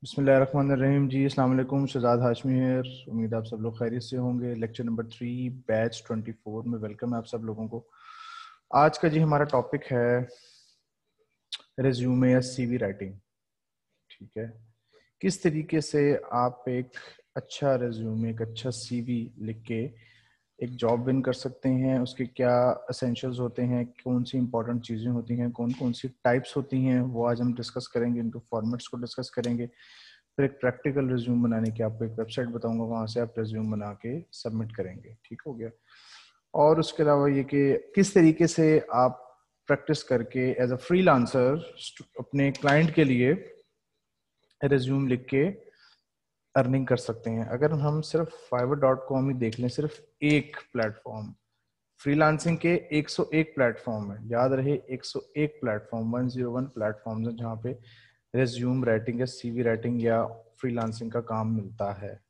बिस्मिल्लाहिर्रहमानिर्रहीम जी। अस्सलाम वालेकुम। शहजाद हाशमी है। उम्मीद आप सब लोग खैरियत से होंगे। लेक्चर नंबर 3 बैच 24 में वेलकम है आप सब लोगों को। आज का जी हमारा टॉपिक है रिज्यूमे या सीवी राइटिंग। ठीक है, किस तरीके से आप एक अच्छा रिज्यूमे, एक अच्छा सीवी लिख के एक जॉब विन कर सकते हैं। उसके क्या एसेंशियल्स होते हैं, कौन सी इंपॉर्टेंट चीज़ें होती हैं, कौन कौन सी टाइप्स होती हैं, वो आज हम डिस्कस करेंगे। इनके फॉर्मेट्स को डिस्कस करेंगे। फिर एक प्रैक्टिकल रिज्यूम बनाने की आपको एक वेबसाइट बताऊंगा, वहाँ से आप रिज्यूम बना के सबमिट करेंगे। ठीक हो गया। और उसके अलावा ये कि किस तरीके से आप प्रैक्टिस करके एज अ फ्रीलांसर अपने क्लाइंट के लिए रिज्यूम लिख के अर्निंग कर सकते हैं। अगर हम सिर्फ fiverr.com ही देख लें, सिर्फ एक प्लेटफॉर्म, फ्रीलांसिंग के 101 प्लेटफॉर्म है, याद रहे 101 प्लेटफॉर्म, 101 प्लेटफॉर्म है जहाँ पे रिज्यूम राइटिंग या सीवी राइटिंग या फ्रीलांसिंग का काम मिलता है।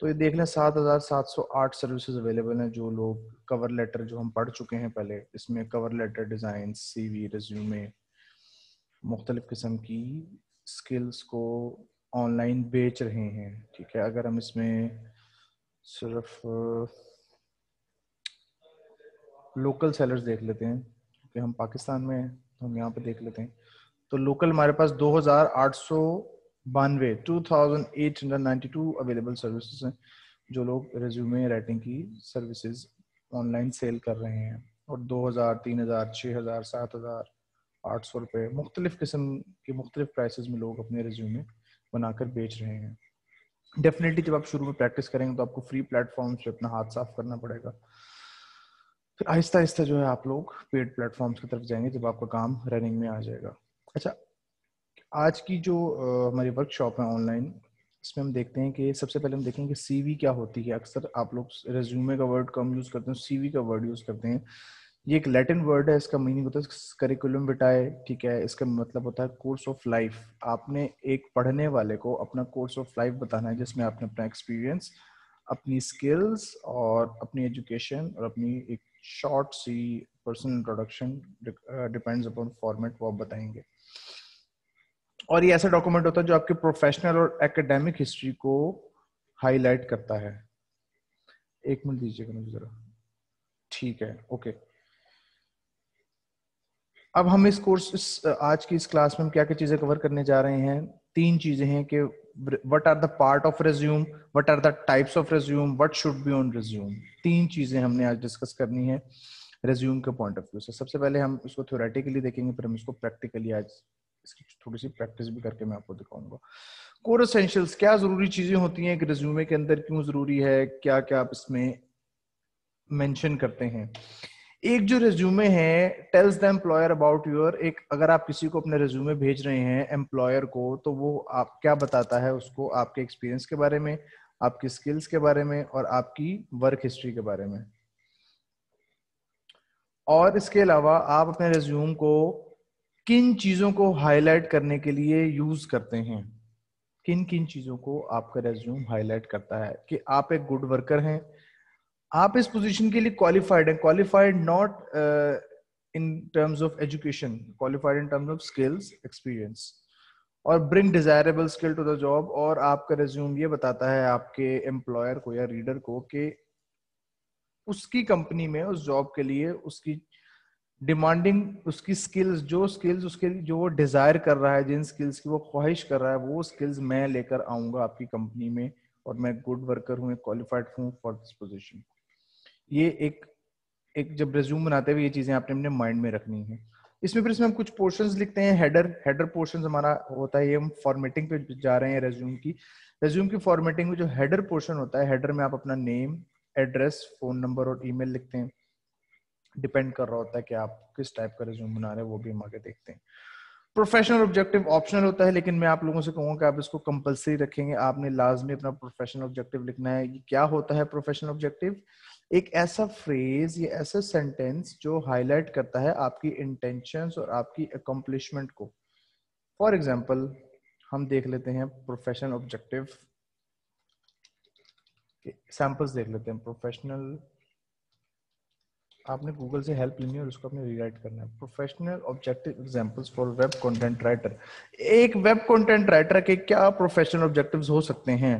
तो ये देख लें 7,708 सर्विसेज अवेलेबल हैं। जो लोग कवर लेटर जो हम पढ़ चुके हैं पहले, इसमें cover letter design, CV, resume, मुख्तलिफ किस्म की स्किल्स को ऑनलाइन बेच रहे हैं। ठीक है, अगर हम इसमें सिर्फ लोकल सेलर्स देख लेते हैं, क्योंकि हम पाकिस्तान में हैं तो हम यहाँ पे देख लेते हैं। तो लोकल हमारे पास 2,892 2,892 अवेलेबल सर्विसेज हैं जो लोग रिज्यूमे राइटिंग की सर्विसेज ऑनलाइन सेल कर रहे हैं। और 2,000, 3,000, 6,000, 7,000, 800 रुपये मुख्तलिफ किस्म के मुख्तलिफ प्राइसेस में लोग अपने रिज्यूमे बनाकर बेच रहे हैं। डेफिनेटली जब आप शुरू में प्रैक्टिस करेंगे तो आपको फ्री प्लेटफॉर्म से अपना हाथ साफ करना पड़ेगा। फिर आहिस्ता आहिस्ता जो है आप लोग पेड प्लेटफॉर्म्स की तरफ जाएंगे जब आपका काम रनिंग में आ जाएगा। अच्छा, आज की जो हमारी वर्कशॉप है ऑनलाइन, इसमें हम देखते हैं कि सबसे पहले हम देखेंगे कि सीवी क्या होती है। अक्सर आप लोग रेज्यूमे का वर्ड कम यूज़ करते हैं, सीवी का वर्ड यूज़ करते हैं। ये एक लैटिन वर्ड है, इसका मीनिंग होता है करिकुलम विटाए। ठीक है, इसका मतलब होता है कोर्स ऑफ लाइफ। आपने एक पढ़ने वाले को अपना कोर्स ऑफ लाइफ बताना है, जिसमें आपने अपना एक्सपीरियंस, अपनी स्किल्स और अपनी एजुकेशन और अपनी एक शॉर्ट सी personal introduction, depends upon format, वो आप बताएंगे। और ये ऐसा डॉक्यूमेंट होता है जो आपके प्रोफेशनल और एकेडमिक हिस्ट्री को हाईलाइट करता है। एक मिनट दीजिएगा मुझे जरा। ठीक है, ओके। अब हम आज की इस क्लास में हम क्या क्या चीजें कवर करने जा रहे हैं। 3 चीजें हैं कि what are the part of resume, what are the types of resume, what should be on resume. 3 चीजें हमने आज डिस्कस करनी है रिज्यूम के पॉइंट ऑफ व्यू से। सबसे पहले हम इसको थ्योरेटिकली देखेंगे, फिर हम इसको प्रैक्टिकली आज इसकी थोड़ी सी प्रैक्टिस भी करके मैं आपको दिखाऊंगा। कोर एसेंशियल्स, क्या जरूरी चीजें होती हैं कि रिज्यूमे के अंदर, क्यों जरूरी है, क्या क्या आप इसमें मेंशन करते हैं। एक जो रिज्यूमे है tells the employer about your, एक अगर आप किसी को अपने रिज्यूमे भेज रहे हैं एम्प्लॉयर को, तो वो आप क्या बताता है उसको, आपके एक्सपीरियंस के बारे में, आपकी स्किल्स के बारे में और आपकी वर्क हिस्ट्री के बारे में। और इसके अलावा आप अपने रिज्यूम को किन चीजों को हाईलाइट करने के लिए यूज करते हैं, किन किन चीजों को आपका रिज्यूम हाईलाइट करता है कि आप एक गुड वर्कर हैं, आप इस पोजीशन के लिए क्वालिफाइड हैं। Qualified not in terms of education, qualified in terms of skills, experience. और bring desirable skill to the job. और आपका रिज्यूम ये बताता है आपके एम्प्लॉयर को या रीडर को कि उसकी कंपनी में उस जॉब के लिए उसकी डिमांडिंग, उसकी स्किल्स, जो स्किल्स उसके लिए जो वो डिजायर कर रहा है, जिन स्किल्स की वो ख्वाहिश कर रहा है, वो स्किल्स मैं लेकर आऊंगा आपकी कंपनी में, और मैं गुड वर्कर हूँ, क्वालिफाइड हूँ फॉर दिस पोजीशन। ये एक एक जब रिज्यूम बनाते हुए ये चीजें आपने अपने माइंड में रखनी है। इसमें हम कुछ पोर्शंस लिखते हैं। हेडर पोर्शंस हमारा होता है, ये हम फॉर्मेटिंग पे जा रहे हैं रिज्यूम की फॉर्मेटिंग में जो हेडर पोर्शन होता है, हेडर में आप अपना नेम, एड्रेस, फोन नंबर और ईमेल लिखते हैं। डिपेंड कर रहा होता है कि आप किस टाइप का रिज्यूम बना रहे हैं, वो भी हम आगे देखते हैं। प्रोफेशनल ऑब्जेक्टिव ऑप्शनल होता है, लेकिन मैं आप लोगों से कहूंगा कि आप इसको कंपलसरी रखेंगे। आपने लाजमी अपना प्रोफेशनल ऑब्जेक्टिव लिखना है। ये क्या होता है प्रोफेशनल ऑब्जेक्टिव? एक ऐसा फ्रेज या ऐसा सेंटेंस जो हाईलाइट करता है आपकी इंटेंशंस और आपकी अकम्पलिशमेंट को। फॉर एग्जांपल हम देख लेते हैं प्रोफेशनल ऑब्जेक्टिव सैंपल्स देख लेते हैं। प्रोफेशनल आपने गूगल से हेल्प लेनी है और उसको अपने रीराइट करना है। Professional objective examples for web content writer. एक वेब कंटेंट राइटर के क्या प्रोफेशनल ऑब्जेक्टिव्स हो सकते हैं?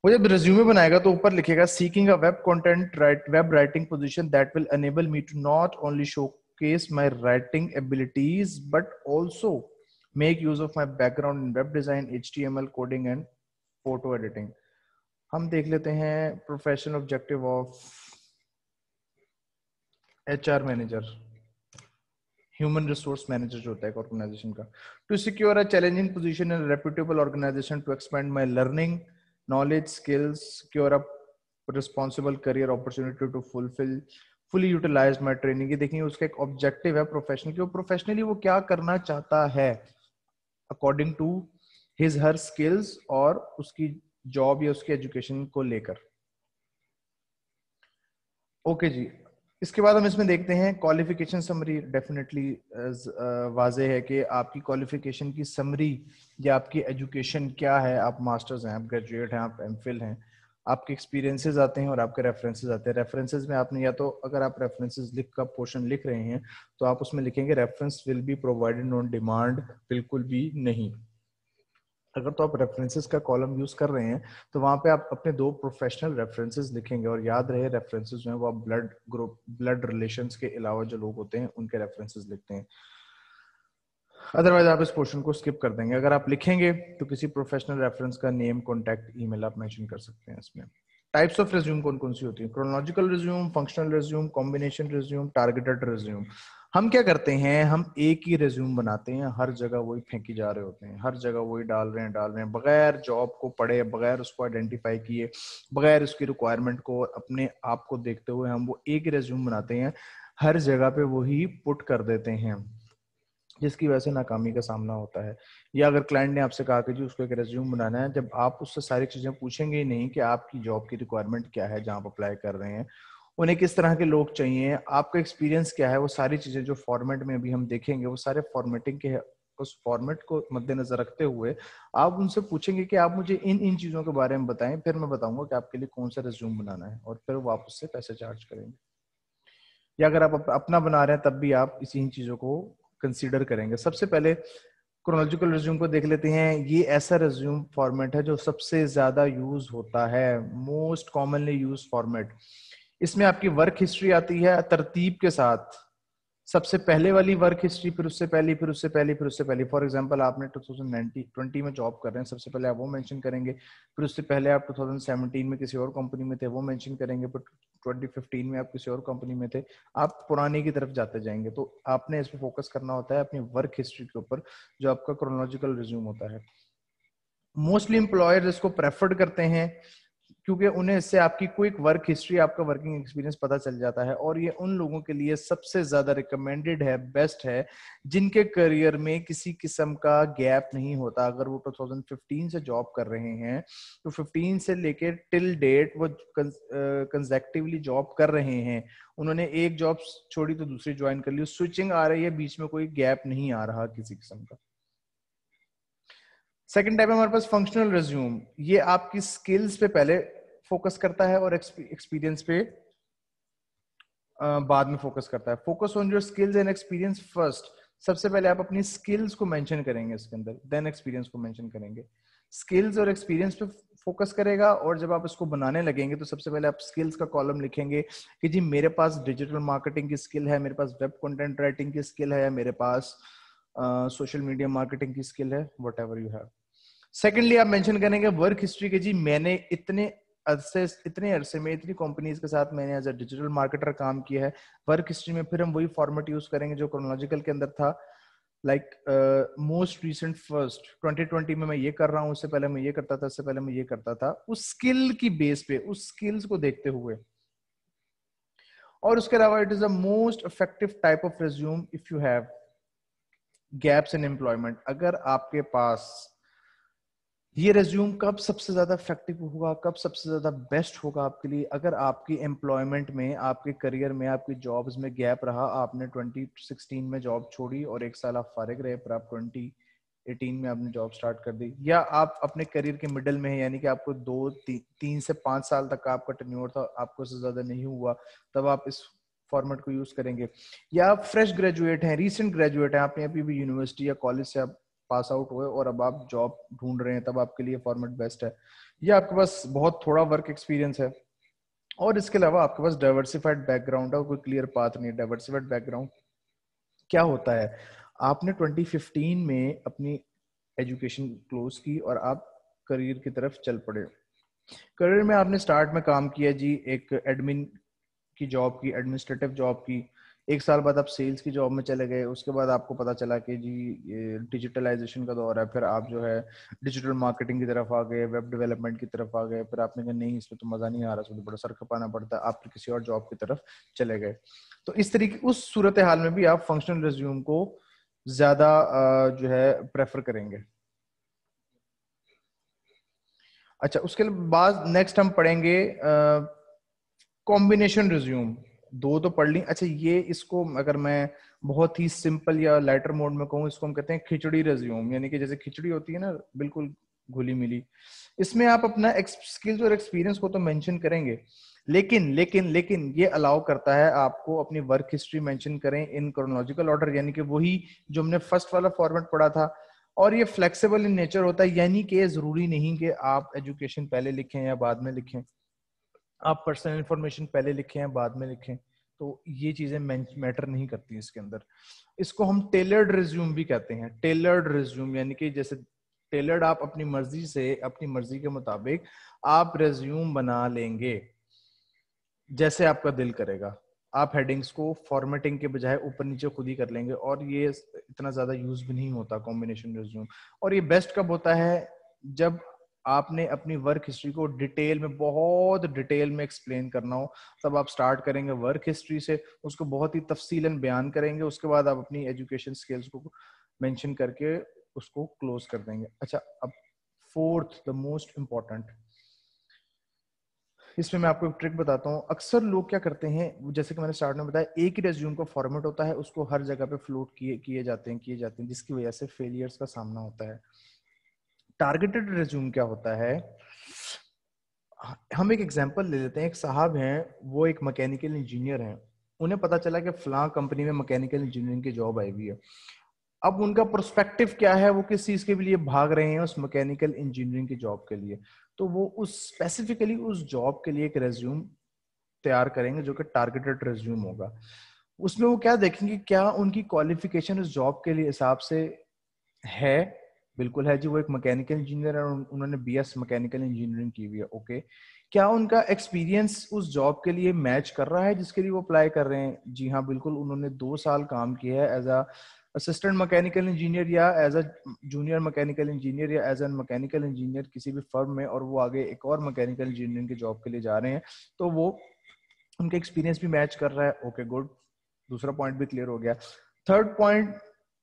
वो जब रिज्यूमे बनाएगा तो ऊपर लिखेगा seeking a web content web writing position that will enable me to not only showcase my writing abilities but also make use of my background in web design, HTML coding and photo editing. हम देख लेते हैं professional objective of HR manager, human resource manager जो होता है organization का। To secure a challenging position in reputable organization, to expand my learning knowledge skills, secure a responsible career opportunity, to fulfil fully utilise my training. ये देखिए उसका एक objective है professional की, वो प्रोफेशनली वो क्या करना चाहता है according to his her skills और उसकी जॉब या उसकी एजुकेशन को लेकर। ओके जी, इसके बाद हम इसमें देखते हैं क्वालिफिकेशन समरी। डेफिनेटली वाजे है कि आपकी क्वालिफिकेशन की समरी या आपकी एजुकेशन क्या है। आप मास्टर्स हैं, आप ग्रेजुएट हैं, आप एमफिल हैं, आपके एक्सपीरियंसेस आते हैं और आपके रेफरेंसेस आते हैं। रेफरेंसेस में आपने या तो अगर आप रेफरेंसेस लिख का पोर्शन लिख रहे हैं तो आप उसमें लिखेंगे reference will be provided on demand, बिल्कुल भी नहीं। अगर तो आप रेफरेंसेस का कॉलम यूज कर रहे हैं तो वहां पे आप अपने 2 प्रोफेशनल रेफरेंसेस लिखेंगे। और याद रहे रेफरेंसेस जो है वो आप ब्लड ग्रुप, ब्लड रिलेशंस के अलावा जो लोग होते हैं उनके रेफरेंसेस लिखते हैं। अदरवाइज आप इस पोर्शन को स्किप कर देंगे। अगर आप लिखेंगे तो किसी प्रोफेशनल रेफरेंस का नेम, कॉन्टैक्ट, ईमेल आप मेंशन कर सकते हैं इसमें। टाइप्स ऑफ रिज्यूम कौन कौन सी होती है? Chronological resume, functional resume, combination resume, targeted resume. हम क्या करते हैं, हम एक ही रिज्यूम बनाते हैं, हर जगह वही फेंकी जा रहे होते हैं, हर जगह वही डाल रहे हैं बगैर जॉब को पढ़े, बगैर उसको आइडेंटिफाई किए, बगैर उसकी रिक्वायरमेंट को अपने आप को देखते हुए हम वो एक ही रिज्यूम बनाते हैं, हर जगह पे वही पुट कर देते हैं, जिसकी वजह से नाकामी का सामना होता है। या अगर क्लाइंट ने आपसे कहा कि जी उसको एक रेज्यूम बनाना है, जब आप उससे सारी चीजें पूछेंगे ही नहीं कि आपकी जॉब की रिक्वायरमेंट क्या है जहां आप अप्लाई कर रहे हैं, उन्हें किस तरह के लोग चाहिए, आपका एक्सपीरियंस क्या है, वो सारी चीजें जो फॉर्मेट में अभी हम देखेंगे वो सारे फॉर्मेटिंग के उस फॉर्मेट को मद्देनजर रखते हुए आप उनसे पूछेंगे कि आप मुझे इन इन चीजों के बारे में बताएं, फिर मैं बताऊंगा कि आपके लिए कौन सा रेज्यूम बनाना है, और फिर वो आप उससे पैसे चार्ज करेंगे। या अगर आप अपना बना रहे हैं तब भी आप इसी चीजों को कंसीडर करेंगे। सबसे पहले क्रोनोलॉजिकल रिज्यूम को देख लेते हैं। ये ऐसा रिज्यूम फॉर्मेट है जो सबसे ज्यादा यूज होता है, मोस्ट कॉमनली यूज फॉर्मेट। इसमें आपकी वर्क हिस्ट्री आती है तरतीब के साथ, सबसे पहले वाली वर्क हिस्ट्री, फिर उससे पहली, फिर उससे पहली, फिर उससे पहली। फॉर एग्जांपल आपने 2020 में जॉब कर रहे हैं, सबसे पहले आप वो मेंशन करेंगे। फिर उससे पहले आप 2017 में किसी और कंपनी में थे, वो मेंशन करेंगे। फिर 2015 में आप किसी और कंपनी में थे, आप पुराने की तरफ जाते जाएंगे। तो आपने इस पर फोकस करना होता है अपनी वर्क हिस्ट्री के ऊपर, जो आपका क्रोनोलॉजिकल रिज्यूम होता है। मोस्टली एम्प्लॉयर्स इसको प्रेफर्ड करते हैं क्योंकि उन्हें इससे आपकी क्विक वर्क हिस्ट्री, आपका वर्किंग एक्सपीरियंस पता चल जाता है, और ये उन लोगों के लिए सबसे ज्यादा रिकमेंडेड है, बेस्ट है, जिनके करियर में किसी किस्म का गैप नहीं होता। अगर वो 2015 से जॉब कर रहे हैं तो 15 से लेके टिल डेट वो कंसेक्टिवली जॉब कर रहे हैं, उन्होंने एक जॉब छोड़ी तो दूसरी ज्वाइन कर ली, स्विचिंग आ रही है, बीच में कोई गैप नहीं आ रहा किसी किस्म का। सेकंड टाइप है हमारे पास फंक्शनल रिज्यूम। ये आपकी स्किल्स पे पहले फोकस करता है और एक्सपीरियंस पे बाद में फोकस करता है। Focus on your skills and experience first. सबसे पहले आप अपनी स्किल्स को मेंशन करेंगे इसके अंदर, देन एक्सपीरियंस को मेंशन करेंगे। स्किल्स और एक्सपीरियंस पे फोकस करेगा, और जब आप इसको बनाने लगेंगे तो सबसे पहले आप स्किल्स का कॉलम लिखेंगे कि जी मेरे पास डिजिटल मार्केटिंग की स्किल है, मेरे पास वेब कंटेंट राइटिंग की स्किल है, मेरे पास सोशल मीडिया मार्केटिंग की स्किल है, what ever you have. Secondly आप मेंशन करेंगे वर्क हिस्ट्री के, जी मैंने इतने अरसे में इतनी कंपनीज के साथ मैंने एज अ डिजिटल मार्केटर काम किया है। वर्क हिस्ट्री में फिर हम वही फॉर्मेट यूज करेंगे जो क्रोनोलॉजिकल के अंदर था, लाइक मोस्ट रिसेंट फर्स्ट 2020 में मैं ये कर रहा हूँ, उससे पहले मैं ये करता था, उससे पहले मैं ये करता था, उस स्किल की बेस पे, उस स्किल्स को देखते हुए। और उसके अलावा it is a most effective type of resume if you have gaps in employment. अगर आपके पास ये रेज्यूम कब सबसे ज्यादा इफेक्टिव होगा, कब सबसे ज्यादा बेस्ट होगा आपके लिए, अगर आपकी एम्प्लॉयमेंट में, आपके करियर में, आपकी जॉब्स में गैप रहा, आपने 2016 में जॉब छोड़ी और एक साल आप फारिग रहे, पर आप 2018 में आपने जॉब स्टार्ट कर दी, या आप अपने करियर के मिडल में है, यानी कि आपको 3 से 5 साल तक का आपका टेन्योर था, आपको से ज्यादा नहीं हुआ, तब आप इस फॉर्मेट को यूज करेंगे, या आप फ्रेश ग्रेजुएट हैं, रीसेंट ग्रेजुएट हैं, आपने अभी भी यूनिवर्सिटी या कॉलेज से आप पास आउट हुए और अब आप जॉब ढूंढ रहे हैं, तब आपके लिए फॉर्मेट बेस्ट है। या आपके पास बहुत थोड़ा वर्क एक्सपीरियंस है और इसके अलावा आपके पास डाइवर्सिफाइड बैकग्राउंड है, कोई क्लियर पाथ नहीं है। डाइवर्सिफाइड बैकग्राउंड क्या होता है? आपने 2015 में अपनी एजुकेशन क्लोज की और आप करियर की तरफ चल पड़े। करियर में आपने स्टार्ट में काम किया जी, एक एडमिन की जॉब की, एडमिनिस्ट्रेटिव जॉब की। एक साल बाद आप सेल्स की जॉब में चले गए। उसके बाद आपको पता चला कि जी ये डिजिटलाइजेशन का दौर है, फिर आप जो है डिजिटल मार्केटिंग की तरफ आ गए, वेब डेवलपमेंट की तरफ आ गए। फिर आपने कहा नहीं, इसमें तो मजा नहीं आ रहा, इसमें तो बड़ा सर खपाना पड़ता है, आप फिर किसी और जॉब की तरफ चले गए। तो इस तरीके उस सूरत हाल में भी आप फंक्शनल रिज्यूम को ज्यादा जो है प्रेफर करेंगे। अच्छा, उसके बाद नेक्स्ट हम पढ़ेंगे कॉम्बिनेशन रिज्यूम। दो तो पढ़ ली। अच्छा, ये इसको अगर मैं बहुत ही सिंपल या लाइटर मोड में कहूँ, इसको हम कहते हैं खिचड़ी रिज्यूम, यानी कि जैसे खिचड़ी होती है ना, बिल्कुल घुली मिली। इसमें आप अपना स्किल्स और एक्सपीरियंस को तो मेंशन करेंगे, लेकिन लेकिन लेकिन ये अलाउ करता है आपको अपनी वर्क हिस्ट्री मेंशन करें इन क्रोनोलॉजिकल ऑर्डर, यानी कि वही जो हमने फर्स्ट वाला फॉर्मेट पढ़ा था। और ये फ्लेक्सिबल इन नेचर होता है, यानी कि जरूरी नहीं कि आप एजुकेशन पहले लिखें या बाद में लिखें, आप पर्सनल इंफॉर्मेशन पहले लिखें या बाद में लिखें, तो ये चीजें मैटर नहीं करती इसके अंदर। इसको हम टेलर्ड रिज्यूम भी कहते हैं। टेलर्ड रिज्यूम यानी कि जैसे टेलर्ड, आप अपनी मर्जी से, अपनी मर्जी के मुताबिक आप रिज्यूम बना लेंगे जैसे आपका दिल करेगा। आप हेडिंग्स को फॉर्मेटिंग के बजाय ऊपर नीचे खुद ही कर लेंगे, और ये इतना ज्यादा यूज भी नहीं होता कॉम्बिनेशन रिज्यूम। और ये बेस्ट कब होता है? जब आपने अपनी वर्क हिस्ट्री को डिटेल में, बहुत डिटेल में एक्सप्लेन करना हो, तब आप स्टार्ट करेंगे वर्क हिस्ट्री से, उसको बहुत ही तफसीलन बयान करेंगे। उसके बाद आप अपनी एजुकेशन स्किल्स को मेंशन करके उसको क्लोज कर देंगे। अच्छा, अब फोर्थ, द मोस्ट इंपॉर्टेंट, इसमें मैं आपको एक ट्रिक बताता हूँ। अक्सर लोग क्या करते हैं, जैसे कि मैंने स्टार्ट में बताया, एक ही रेज्यूम का फॉर्मेट होता है, उसको हर जगह पे फ्लोट किए किए जाते हैं, जिसकी वजह से फेलियर्स का सामना होता है। टारगेटेड रिज्यूम क्या होता है? हम एक एग्जांपल ले लेते हैं। एक साहब हैं, वो एक मैकेनिकल इंजीनियर हैं। उन्हें पता चला कि फलां कंपनी में मैकेनिकल इंजीनियरिंग की जॉब आई हुई है। अब उनका प्रोस्पेक्टिव क्या है? वो किस चीज के लिए भाग रहे हैं? उस मैकेनिकल इंजीनियरिंग की जॉब के लिए। तो वो उस स्पेसिफिकली उस जॉब के लिए एक रेज्यूम तैयार करेंगे जो कि टारगेटेड रिज्यूम होगा। उसमें वो क्या देखेंगे, क्या उनकी क्वालिफिकेशन उस जॉब के लिए हिसाब से है? बिल्कुल है जी, वो एक मैकेनिकल इंजीनियर है और उन्होंने बीएस मैकेनिकल इंजीनियरिंग की हुई है। ओके, क्या उनका एक्सपीरियंस उस जॉब के लिए मैच कर रहा है जिसके लिए वो अप्लाई कर रहे हैं? जी हाँ, बिल्कुल। उन्होंने 2 साल काम किया है as a assistant mechanical engineer, या as a junior mechanical engineer, या एज एन मैकेनिकल इंजीनियर किसी भी फर्म में, और वो आगे एक और मैकेनिकल इंजीनियरिंग की जॉब के लिए जा रहे हैं, तो वो उनका एक्सपीरियंस भी मैच कर रहा है। Okay, good. दूसरा पॉइंट भी क्लियर हो गया। थर्ड पॉइंट,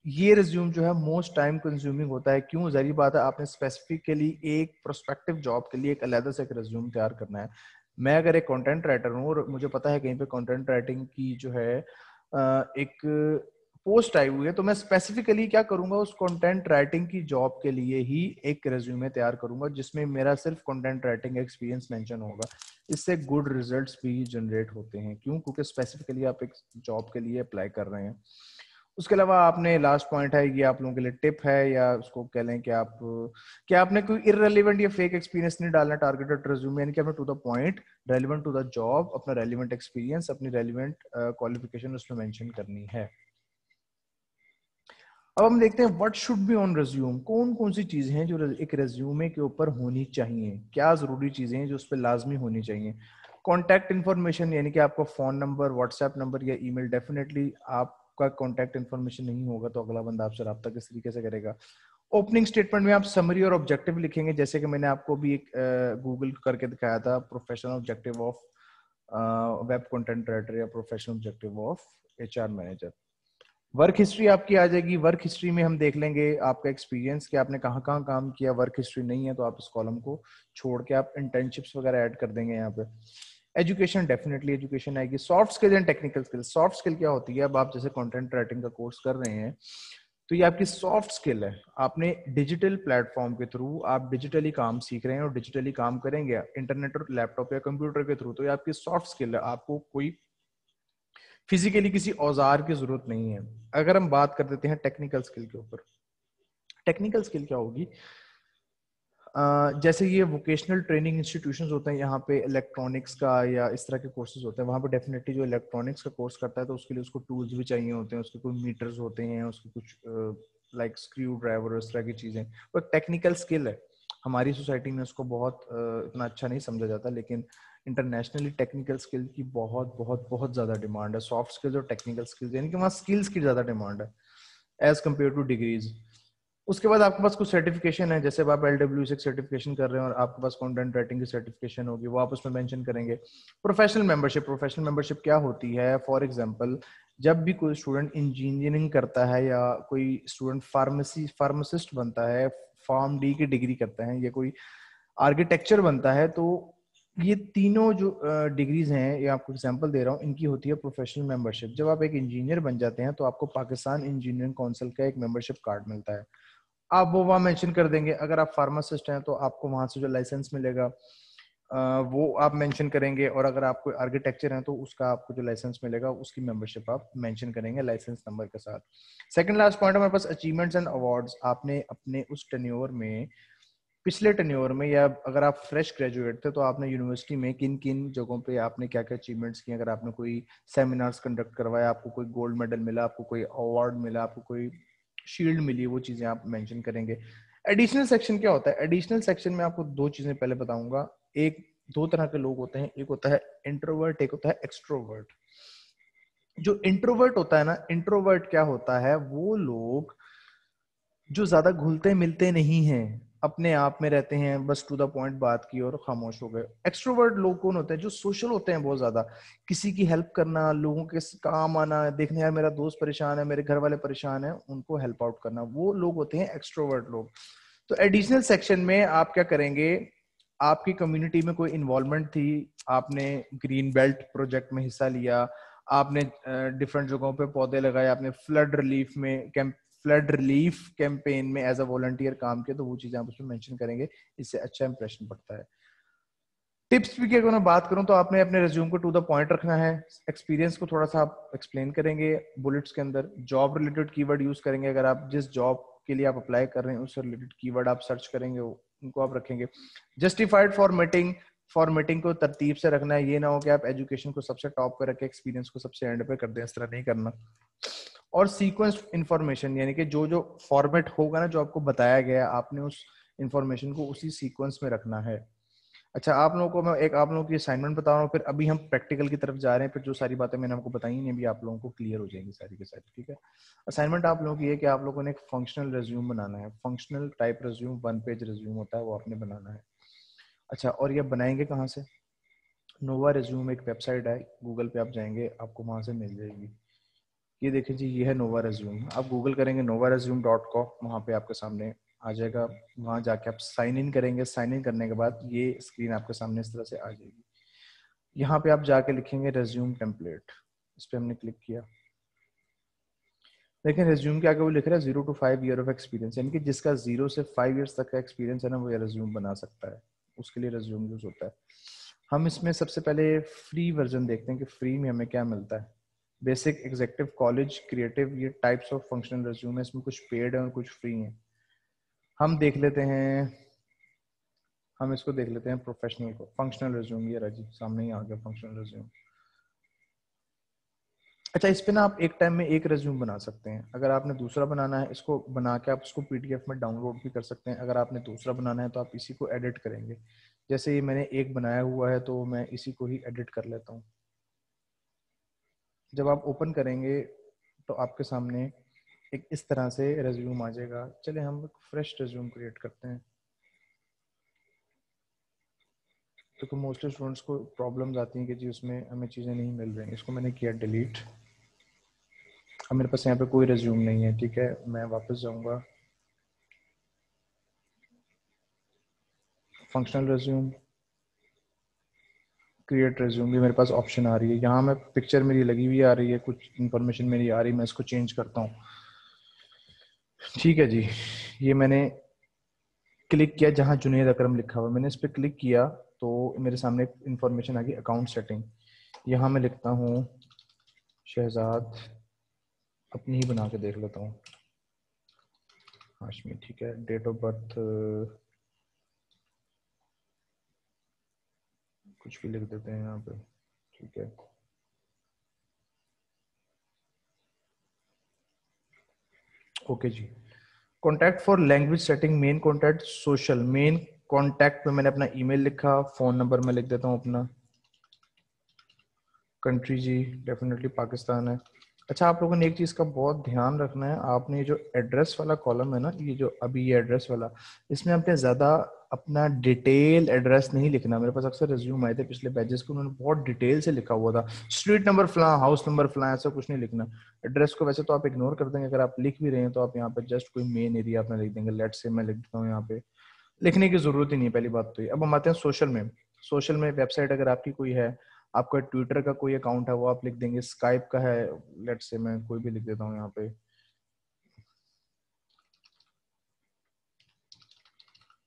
ये रिज्यूम जो है मोस्ट टाइम कंज्यूमिंग होता है। क्यों? जहरी बात है, आपने स्पेसिफिकली एक प्रोस्पेक्टिव जॉब के लिए एक अलग से एक रिज्यूम तैयार करना है। मैं अगर एक कंटेंट राइटर हूँ और मुझे पता है कहीं पे कंटेंट राइटिंग की जो है एक पोस्ट आई हुई है, तो मैं स्पेसिफिकली क्या करूंगा, उस कंटेंट राइटिंग की जॉब के लिए ही एक रिज्यूमे तैयार करूंगा जिसमें मेरा सिर्फ कंटेंट राइटिंग एक्सपीरियंस मेंशन होगा। इससे गुड रिजल्ट्स भी जनरेट होते हैं। क्यों? क्योंकि स्पेसिफिकली आप एक जॉब के लिए अप्लाई कर रहे हैं। उसके अलावा आपने लास्ट पॉइंट है, ये आप लोगों के लिए टिप है, या उसको कह लें कि आप क्या आपने कोई इररेलेवेंट या फेक एक्सपीरियंस नहीं डालना टारगेटेड रिज्यूम, यानी कि आपने to the point, relevant to the job, अपना रेलेवेंट एक्सपीरियंस, अपनी रेलेवेंट क्वालिफिकेशन उसमें मेंशन करनी है। अब हम देखते हैं what should be on resume. कौन कौन सी चीजें हैं जो एक रिज्यूमे के ऊपर होनी चाहिए, क्या जरूरी चीजें हैं जो उस पर लाजमी होनी चाहिए। कॉन्टैक्ट इन्फॉर्मेशन, यानी कि आपका फोन नंबर, व्हाट्सएप नंबर या ईमेल। डेफिनेटली आपका कॉन्टैक्ट इन्फॉर्मेशन नहीं होगा तो अगला बंदा आपसे रब्ता किस तरीके से करेगा। ओपनिंग स्टेटमेंट में आप समरी और ऑब्जेक्टिव लिखेंगे, जैसे कि मैंने आपको भी एक गूगल करके दिखाया था, professional objective of web content writer या professional objective of HR manager. Work history आपकी आ जाएगी। वर्क हिस्ट्री में हम देख लेंगे आपका एक्सपीरियंस कि आपने कहाँ कहाँ काम किया। वर्क हिस्ट्री नहीं है तो आप इस कॉलम को छोड़ के आप इंटर्नशिप्स वगैरह ऐड कर देंगे यहाँ पे। एजुकेशन, डेफिनेटली एजुकेशन आएगी। Soft skill and technical skill. Soft skill क्या होती है? अब आप जैसे कंटेंट राइटिंग का कोर्स कर रहे हैं तो ये आपकी सॉफ्ट स्किल है। आपने डिजिटल प्लेटफॉर्म के थ्रू आप डिजिटली काम सीख रहे हैं और डिजिटली काम करेंगे इंटरनेट और लैपटॉप या कंप्यूटर के थ्रू, तो ये आपकी सॉफ्ट स्किल है। आपको कोई फिजिकली किसी औजार की जरूरत नहीं है। अगर हम बात कर देते हैं टेक्निकल स्किल के ऊपर, टेक्निकल स्किल क्या होगी? जैसे ये वोकेशनल ट्रेनिंग इंस्टीट्यूशंस होते हैं, यहाँ पे इलेक्ट्रॉनिक्स का या इस तरह के कोर्सेज होते हैं, वहाँ पे डेफिनेटली जो इलेक्ट्रॉनिक्स का कोर्स करता है तो उसके लिए उसको टूल्स भी चाहिए होते हैं, उसके कोई मीटर्स होते हैं, उसके कुछ लाइक स्क्रू ड्राइवर, इस तरह की चीजें। वो टेक्निकल स्किल है। हमारी सोसाइटी में उसको बहुत इतना अच्छा नहीं समझा जाता, लेकिन इंटरनेशनली टेक्निकल स्किल की बहुत बहुत बहुत ज्यादा डिमांड है। सॉफ्ट स्किल्स और टेक्निकल स्किल्स, यानी कि वहाँ स्किल्स की ज्यादा डिमांड है एज कम्पेयर टू डिग्रीज। उसके बाद आपके पास कुछ सर्टिफिकेशन है, जैसे आप LW से सर्टिफिकेशन कर रहे हैं और आपके पास कंटेंट राइटिंग की सर्टिफिकेशन होगी, वो आप उसमें मेंशन करेंगे। प्रोफेशनल मेंबरशिप, प्रोफेशनल मेंबरशिप क्या होती है? फॉर एग्जांपल, जब भी कोई स्टूडेंट इंजीनियरिंग करता है या कोई स्टूडेंट फार्मासिस्ट बनता है, फार्म डी की डिग्री करता है, या कोई आर्किटेक्चर बनता है, तो ये तीनों जो डिग्रीज हैं, ये आपको एग्जांपल दे रहा हूँ, इनकी होती है प्रोफेशनल मेंबरशिप। जब आप एक इंजीनियर बन जाते हैं तो आपको पाकिस्तान इंजीनियरिंग काउंसिल का एक मेंबरशिप कार्ड मिलता है, आप वो वहाँ मेंशन कर देंगे। अगर आप फार्मासिस्ट हैं तो आपको वहां से जो लाइसेंस मिलेगा वो आप मेंशन करेंगे, और अगर आप कोई आर्किटेक्चर हैं तो उसका आपको जो लाइसेंस मिलेगा उसकी मेंबरशिप आप मेंशन करेंगे लाइसेंस नंबर के साथ। सेकंड लास्ट पॉइंट हमारे पास अचीवमेंट्स एंड अवार्ड्स। आपने अपने उस टेन्योर में, पिछले टेन्योर में, या अगर आप फ्रेश ग्रेजुएट थे तो आपने यूनिवर्सिटी में किन किन जगहों पे आपने क्या क्या अचीवमेंट्स किए। अगर आपने कोई सेमिनार्स कंडक्ट करवाया, आपको कोई गोल्ड मेडल मिला, आपको कोई अवार्ड मिला, आपको कोई शील्ड मिली, वो चीजें आप मेंशन करेंगे। एडिशनल सेक्शन क्या होता है? एडिशनल सेक्शन में आपको दो चीजें पहले बताऊंगा। एक, दो तरह के लोग होते हैं, एक होता है इंट्रोवर्ट, एक होता है एक्सट्रोवर्ट। जो इंट्रोवर्ट होता है ना, इंट्रोवर्ट क्या होता है? वो लोग जो ज्यादा घुलते मिलते नहीं हैं, अपने आप में रहते हैं, बस टू द पॉइंट बात की और खामोश हो गए। एक्सट्रोवर्ट लोग कौन होते हैं? जो सोशल होते हैं बहुत ज्यादा, किसी की हेल्प करना, लोगों के काम आना, देखने यार मेरा दोस्त परेशान है, मेरे घर वाले परेशान है, उनको हेल्प आउट करना, वो लोग होते हैं एक्सट्रोवर्ट लोग। तो एडिशनल सेक्शन में आप क्या करेंगे? आपकी कम्युनिटी में कोई इन्वॉल्वमेंट थी, आपने ग्रीन बेल्ट प्रोजेक्ट में हिस्सा लिया, आपने डिफरेंट जगहों पे पौधे लगाए, आपने फ्लड रिलीफ कैंपेन में एज अ वॉलंटियर काम किया, तो वो चीजें आप उसमें मेंशन करेंगे, इससे अच्छा इंप्रेशन पड़ता है। टिप्स भी की अगर मैं बात करूं तो आपने अपने रिज्यूम को टू द पॉइंट रखना है। एक्सपीरियंस को थोड़ा सा आप एक्सप्लेन करेंगे बुलेट्स के अंदर। जॉब रिलेटेड कीवर्ड यूज करेंगे, अगर आप जिस जॉब के लिए आप अप्लाई कर रहे हैं उससे रिलेटेड कीवर्ड आप सर्च करेंगे, उनको आप रखेंगे। जस्टिफाइड फॉर्मेटिंग को तरतीब से रखना है, ये ना हो कि आप एजुकेशन को सबसे टॉप पे रखें, एक्सपीरियंस को सबसे एंड पे कर दें, इस तरह नहीं करना। और सीक्वेंस इंफॉर्मेशन, यानी कि जो जो फॉर्मेट होगा ना, जो आपको बताया गया, आपने उस इंफॉर्मेशन को उसी सीक्वेंस में रखना है। अच्छा, आप लोगों को मैं एक आप लोगों की असाइनमेंट बता रहा हूँ, फिर अभी हम प्रैक्टिकल की तरफ जा रहे हैं, फिर जो सारी बातें मैंने आपको बताई नहीं अभी आप लोगों को क्लियर हो जाएंगी सारी की सारी, ठीक है? असाइनमेंट आप लोगों की है कि आप लोगों ने एक फंक्शनल रिज्यूम बनाना है। Functional type resume, 1 page resume होता है, वो आपने बनाना है। अच्छा, और ये बनाएंगे कहाँ से? नोवा रिज्यूम एक वेबसाइट है, गूगल पे आप जाएंगे, आपको वहां से मिल जाएगी। ये देखिए जी, ये है नोवा रिज्यूम। आप गूगल करेंगे novaresume.com, वहाँ पे आपके सामने आ जाएगा। वहाँ जाके आप साइन इन करेंगे, साइन इन करने के बाद ये स्क्रीन आपके सामने इस तरह से आ जाएगी। यहाँ पे आप जाके लिखेंगे रेज्यूम टेम्पलेट, इस पे हमने क्लिक किया। लेकिन रेज्यूम के आगे वो लिख रहा है 0 to 5 ईयर ऑफ एक्सपीरियंस, यानी कि जिसका 0 से 5 ईयर्स तक का एक्सपीरियंस है ना, वो ये रेज्यूम बना सकता है, उसके लिए रेज्यूम यूज होता है। हम इसमें सबसे पहले फ्री वर्जन देखते हैं कि फ्री में हमें क्या मिलता है। बेसिक, एग्जेक्टिव, कॉलेज, क्रिएटिव, ये टाइप्स ऑफ फंक्शनल रेज्यूम है, इसमें कुछ पेड है और कुछ फ्री है। हम देख लेते हैं, हम इसको देख लेते हैं प्रोफेशनल को, फंक्शनल रेज्यूम। ये रहा जी, सामने ही आ गया फंक्शनल रेज्यूम। अच्छा, इस पे ना आप एक टाइम में एक रेज्यूम बना सकते हैं। अगर आपने दूसरा बनाना है, इसको बना के आप इसको PDF में डाउनलोड भी कर सकते हैं। अगर आपने दूसरा बनाना है तो आप इसी को एडिट करेंगे। जैसे ये मैंने एक बनाया हुआ है तो मैं इसी को ही एडिट कर लेता हूँ। जब आप ओपन करेंगे तो आपके सामने एक इस तरह से रेज्यूम आ जाएगा। चले हम फ्रेश रेज्यूम क्रिएट करते हैं, क्योंकि मोस्टली स्टूडेंट्स को प्रॉब्लम्स आती हैं कि जी उसमें हमें चीज़ें नहीं मिल रही। इसको मैंने किया डिलीट। अब मेरे पास यहाँ पे कोई रेज्यूम नहीं है, ठीक है? मैं वापस जाऊँगा, फंक्शनल रेज्यूम, क्रिएट रेज्यूम, भी मेरे पास ऑप्शन आ रही है। यहाँ मैं पिक्चर मेरी लगी हुई आ रही है, कुछ इन्फॉर्मेशन मेरी आ रही है, मैं इसको चेंज करता हूँ। ठीक है जी, ये मैंने क्लिक किया जहाँ जुनेद अकरम लिखा हुआ, मैंने इस पर क्लिक किया तो मेरे सामने इंफॉर्मेशन आ गई, अकाउंट सेटिंग। यहाँ मैं लिखता हूँ शहजाद अपनी ही बना के देख लेता हूँ। हाशमी, ठीक है। डेट ऑफ बर्थ कुछ भी लिख देते हैं यहाँ पे, ठीक है। ओके जी। Contact for language setting, main contact social. Main contact में मैंने अपना ईमेल लिखा, फोन नंबर मैं लिख देता हूँ अपना। कंट्री जी डेफिनेटली पाकिस्तान है। अच्छा, आप लोगों ने एक चीज़ का बहुत ध्यान रखना है, आपने ये जो एड्रेस वाला कॉलम है ना, ये जो अभी ये एड्रेस वाला, इसमें आपने ज़्यादा अपना डिटेल एड्रेस नहीं लिखना। मेरे पास अक्सर रिज्यूम आए थे पिछले बैचेस के, उन्होंने बहुत डिटेल से लिखा हुआ था, स्ट्रीट नंबर फलां, हाउस नंबर फलां, ऐसा कुछ नहीं लिखना। एड्रेस को वैसे तो आप इग्नोर कर देंगे, अगर आप लिख भी रहे हैं तो आप यहाँ पे जस्ट कोई मेन एरिया अपना लिख देंगे। लेट से मैं लिख देता हूँ यहाँ पे, लिखने की जरूरत ही नहीं है, पहली बात तो ये। अब हम आते हैं सोशल में। सोशल में वेबसाइट अगर आपकी कोई है, आपका ट्विटर का कोई अकाउंट है वो आप लिख देंगे, स्काइप का है, लेट्स से मैं कोई भी लिख देता हूँ यहाँ पे,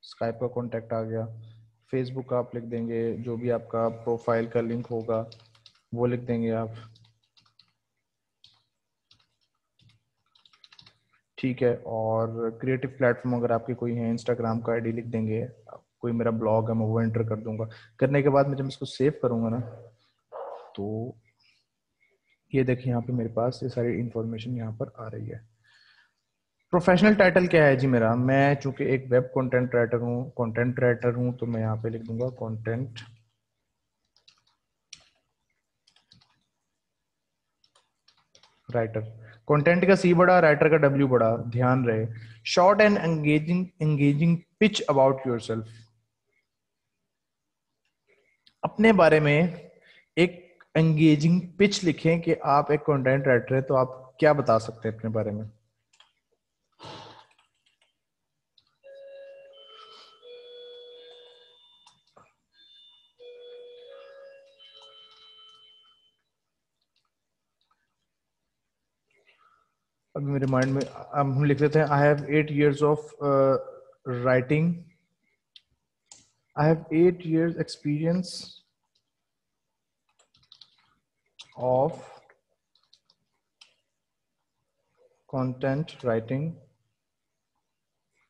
स्काइप का कॉन्टेक्ट आ गया। फेसबुक का आप लिख देंगे, जो भी आपका प्रोफाइल का लिंक होगा वो लिख देंगे आप, ठीक है। और क्रिएटिव प्लेटफॉर्म अगर आपके कोई है, इंस्टाग्राम का आईडी लिख देंगे, कोई मेरा ब्लॉग है मैं वो एंटर कर दूंगा। करने के बाद मैं जब इसको सेव करूंगा ना, तो ये देखिए यहाँ पे मेरे पास ये सारी इंफॉर्मेशन यहाँ पर आ रही है। प्रोफेशनल टाइटल क्या है जी मेरा, मैं चूंकि एक वेब कंटेंट राइटर हूँ, तो मैं यहाँ पे लिख दूंगा कंटेंट राइटर। कंटेंट का सी बड़ा, राइटर का डब्ल्यू बड़ा, ध्यान रहे। Short and engaging pitch about yourself, अपने बारे में एक एंगेजिंग पिच लिखें कि आप एक कंटेंट राइटर है तो आप क्या बता सकते हैं अपने बारे में। अभी मेरे माइंड में अब हम लिख लेते हैं, I have 8 years of writing, I have 8 years experience of content writing.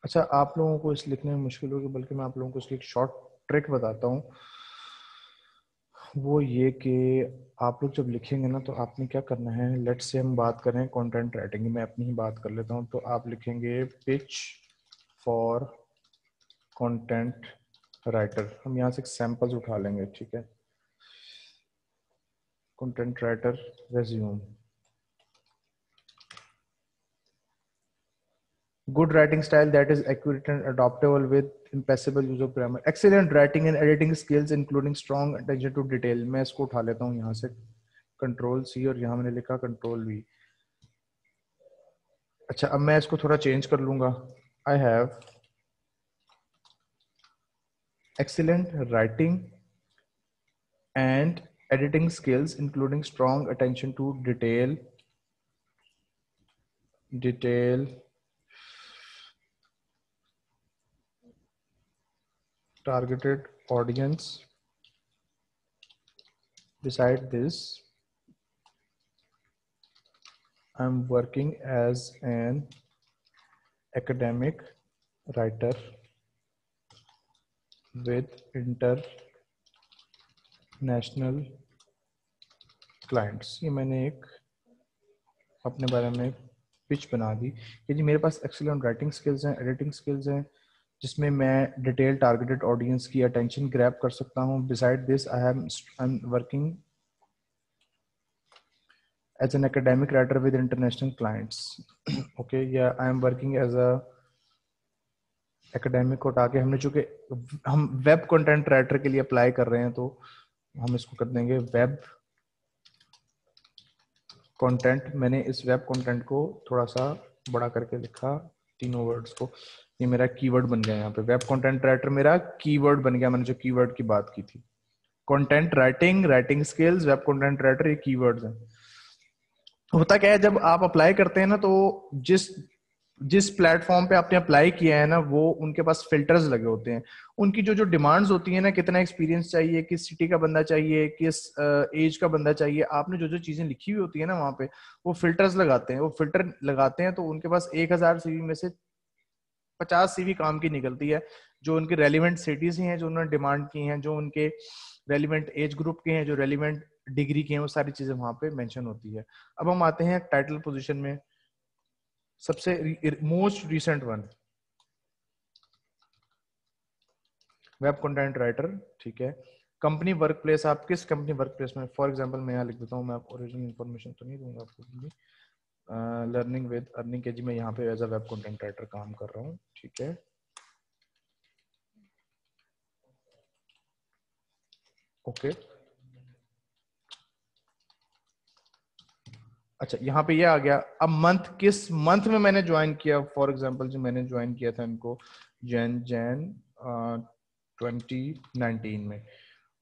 अच्छा, आप लोगों को इस लिखने में मुश्किल होगी, बल्कि मैं आप लोगों को इसकी एक शॉर्ट ट्रिक बताता हूँ। वो ये कि आप लोग जब लिखेंगे ना, तो आपने क्या करना है, लेट्स से हम बात करें कंटेंट राइटिंग की, मैं अपनी ही बात कर लेता हूँ। तो आप लिखेंगे पिच फॉर कंटेंट राइटर। हम यहाँ से सैंपल्स उठा लेंगे, ठीक है। Content writer resume, good writing style that is accurate and adaptable with impeccable use of grammar, excellent writing and editing skills including strong attention to detail। मैं इसको उठा लेता हूँ यहाँ से, कंट्रोल सी, और यहाँ मैंने लिखा कंट्रोल वी। अच्छा, अब मैं इसको थोड़ा चेंज कर लूंगा। I have excellent writing and editing skills including strong attention to detail targeted audience। Beside this, I'm working as an academic writer with international clients। ये मैंने एक अपने बारे में पिच बना दी कि जी मेरे पास एक्सीलेंट राइटिंग स्किल्स हैं, एडिटिंग स्किल्स हैं, जिसमें मैं डिटेल टारगेटेड ऑडियंस की अटेंशन ग्रैब कर सकता हूँ। Beside this I am working as an academic writer with international clients। okay, yeah, I am working as a academic को उठा के हमने, चूंकि हम वेब कंटेंट राइटर के लिए अप्लाई कर रहे हैं, तो हम इसको कर देंगे वेब कंटेंट। मैंने इस वेब कंटेंट को थोड़ा सा बड़ा करके लिखा, तीनों वर्ड्स को, ये मेरा कीवर्ड बन गया यहाँ पे। वेब कंटेंट राइटर मेरा कीवर्ड बन गया, मैंने जो कीवर्ड की बात की थी। Content writing, writing skills, web content writer, ये कीवर्ड्स हैं। होता क्या है, जब आप अप्लाई करते हैं ना, तो जिस जिस प्लेटफॉर्म पे आपने अप्लाई किया है ना, वो उनके पास फिल्टर्स लगे होते हैं। उनकी जो जो डिमांड्स होती है ना, कितना एक्सपीरियंस चाहिए, किस सिटी का बंदा चाहिए, किस एज का बंदा चाहिए, आपने जो जो चीजें लिखी हुई होती है ना वहाँ पे, वो फिल्टर्स लगाते हैं। वो फिल्टर लगाते हैं तो उनके पास 1,000 सीवी में से 50 सीवी काम की निकलती है, जो उनके रेलिवेंट सिटीज हैं, जो उन्होंने डिमांड की हैं, जो उनके रेलिवेंट एज ग्रुप के हैं, जो रेलिवेंट डिग्री के हैं, वो सारी चीजें वहां पे मेंशन होती है। अब हम आते हैं टाइटल पोजीशन में। सबसे most recent one, web content writer, ठीक है। कंपनी वर्क प्लेस, आप किस कंपनी वर्क प्लेस में, फॉर एग्जांपल मैं यहाँ लिख देता हूँ, मैं आपको ओरिजिनल इन्फॉर्मेशन तो नहीं दूंगा आपको। लर्निंग विद अर्निंग के जी, मैं यहाँ पे as a web content writer काम कर रहा हूँ, ठीक है। ओके, अच्छा यहाँ पे ये आ गया। अब मंथ, किस मंथ में मैंने ज्वाइन किया, फॉर एग्जांपल जो मैंने ज्वाइन किया था इनको जैन जैन 2019 में,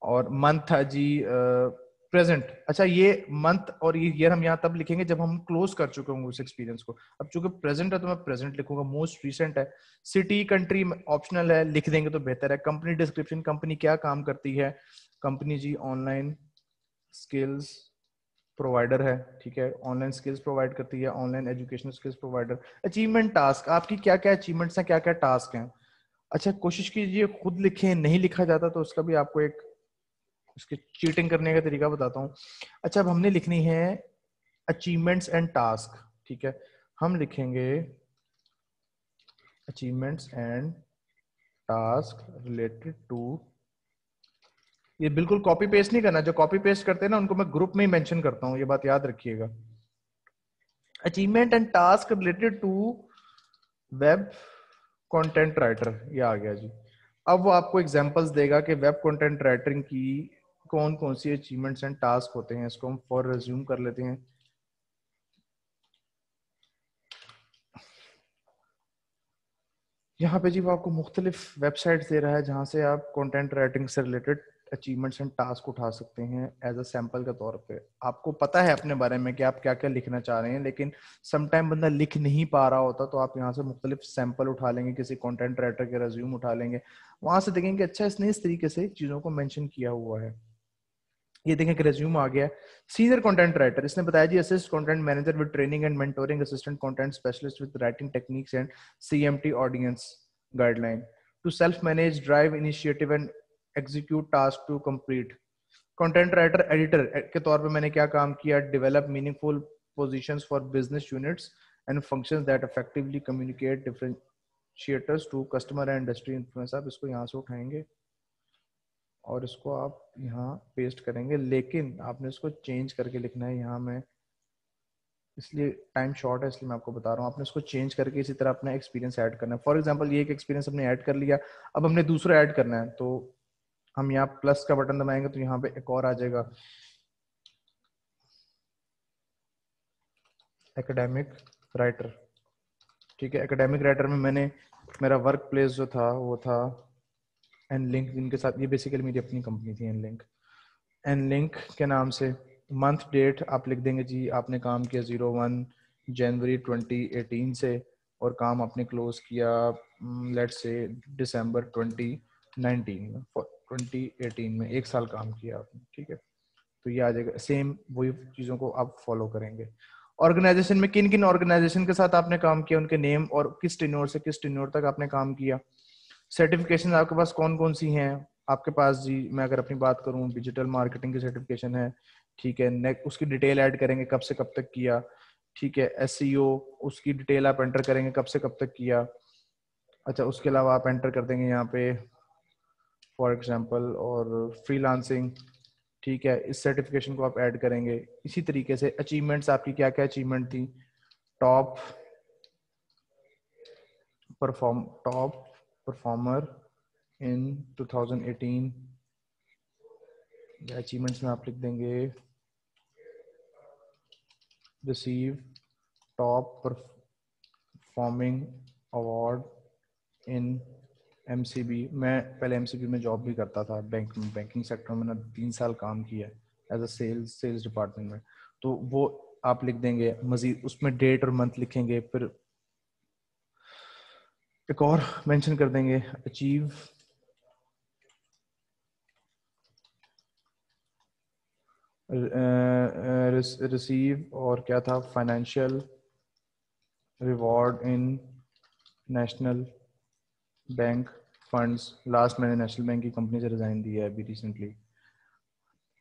और मंथ था जी प्रेजेंट। अच्छा ये मंथ और ये ईयर हम यहाँ तब लिखेंगे जब हम क्लोज कर चुके होंगे उस एक्सपीरियंस को। अब चूंकि प्रेजेंट है तो मैं प्रेजेंट लिखूंगा। मोस्ट रिसेंट है, सिटी कंट्री ऑप्शनल है, लिख देंगे तो बेहतर है। कंपनी डिस्क्रिप्शन, कंपनी क्या काम करती है, कंपनी जी ऑनलाइन स्किल्स प्रोवाइडर है, ठीक है, ऑनलाइन स्किल्स प्रोवाइड करती है, online educational skills provider. Achievement task, आपकी क्या क्या अचीवमेंट्स हैं, क्या क्या टास्क हैं। अच्छा कोशिश कीजिए खुद लिखें, नहीं लिखा जाता तो उसका भी आपको एक उसके चीटिंग करने का तरीका बताता हूँ। अच्छा अब हमने लिखनी है अचीवमेंट्स एंड टास्क, ठीक है। हम लिखेंगे achievements and task related to, ये बिल्कुल कॉपी पेस्ट नहीं करना, जो कॉपी पेस्ट करते हैं ना उनको मैं ग्रुप में ही मेंशन करता हूँ, ये बात याद रखिएगा। Achievement and task related to web content writer, ये आ गया जी। अब वो आपको एग्जांपल्स देगा कि वेब कंटेंट राइटिंग की कौन कौन सी अचीवमेंट्स एंड टास्क होते हैं। इसको हम फॉर रिज्यूम कर लेते हैं। यहाँ पे जी वो आपको मुख्तलिफ वेबसाइट्स दे रहा है जहाँ से आप कंटेंट राइटिंग से रिलेटेड अचीवमेंट्स एंड टास्क उठा सकते हैं एज अ सैंपल के तौर पे। आपको पता है अपने बारे में कि आप क्या क्या लिखना चाह रहे हैं, लेकिन समटाइम बंदा लिख नहीं पा रहा होता, तो आप यहाँ से मुख्तलिफ सैंपल उठा लेंगे, किसी कंटेंट राइटर के रिज्यूम उठा लेंगे, वहां से देखेंगे अच्छा इसने इस तरीके से चीजों को मेंशन किया हुआ है। ये देखें कि रेज्यूम आ गया। सीनियर कंटेंट राइटर, इसने बताया जी assist content manager with training and mentoring, assistant content specialist with writing techniques and CMT audience guideline to self manage drive initiative and execute task to complete. Content writer editor के तौर पे मैंने क्या काम किया, develop meaningful positions for business units and functions that effectively communicate differentiators to customer and industry influence. आप इसको यहाँ से उठाएंगे और इसको आप यहाँ पेस्ट करेंगे, लेकिन आपने इसको चेंज करके लिखना है। यहाँ मैं इसलिए टाइम शॉर्ट है इसलिए मैं आपको बता रहा हूँ, आपने इसको चेंज करके इसी तरह अपना एक्सपीरियंस ऐड करना है। फॉर एग्जांपल ये एक एक्सपीरियंस हमने ऐड कर लिया, अब हमने दूसरा ऐड करना है, तो हम यहाँ प्लस का बटन दबाएंगे तो यहाँ पे एक और आ जाएगा, एकेडमिक राइटर, ठीक है। एकेडमिक राइटर में मैंने मेरा वर्क प्लेस जो था वो था एन लिंक, जिनके साथ ये बेसिकली मेरी अपनी कंपनी थी एन लिंक। एन लिंक के नाम से मंथ डेट आप लिख देंगे जी, आपने काम किया 01 जनवरी 2018 से, और काम आपने क्लोज किया लेट्स से दिसंबर 2019 में, 2018 में, एक साल काम किया आपने, ठीक है। तो ये आ जाएगा, सेम वही चीज़ों को आप फॉलो करेंगे। ऑर्गेनाइजेशन में किन किन ऑर्गेनाइजेशन के साथ आपने काम किया, उनके नेम और किस टेन्योर से किस टेन्योर तक आपने काम किया। सर्टिफिकेशन आपके पास कौन कौन सी हैं आपके पास जी, मैं अगर अपनी बात करूं डिजिटल मार्केटिंग की सर्टिफिकेशन है, ठीक है। नेक्स्ट उसकी डिटेल ऐड करेंगे कब से कब तक किया, ठीक है। एसईओ उसकी डिटेल आप एंटर करेंगे कब से कब तक किया। अच्छा उसके अलावा आप एंटर कर देंगे यहाँ पे फॉर एग्जांपल और फ्रीलांसिंग, ठीक है। इस सर्टिफिकेशन को आप ऐड करेंगे। इसी तरीके से अचीवमेंट्स आपकी क्या क्या अचीवमेंट थी, टॉप टॉप परफॉर्मर इन 2018, अचीवमेंट्स में आप लिख देंगे receive top performing award in MCB. मैं पहले एमसीबी में जॉब भी करता था, बैंक में, बैंकिंग सेक्टर में ना 3 साल काम किया एज अ सेल्स डिपार्टमेंट में, तो वो आप लिख देंगे। मजीद उसमें डेट और मंथ लिखेंगे, फिर एक और मेंशन कर देंगे, अचीव रिसीव और क्या था, financial reward in national bank funds. Last मैंने नेशनल बैंक की कंपनी से रिजाइन दिया है अभी रिसेंटली,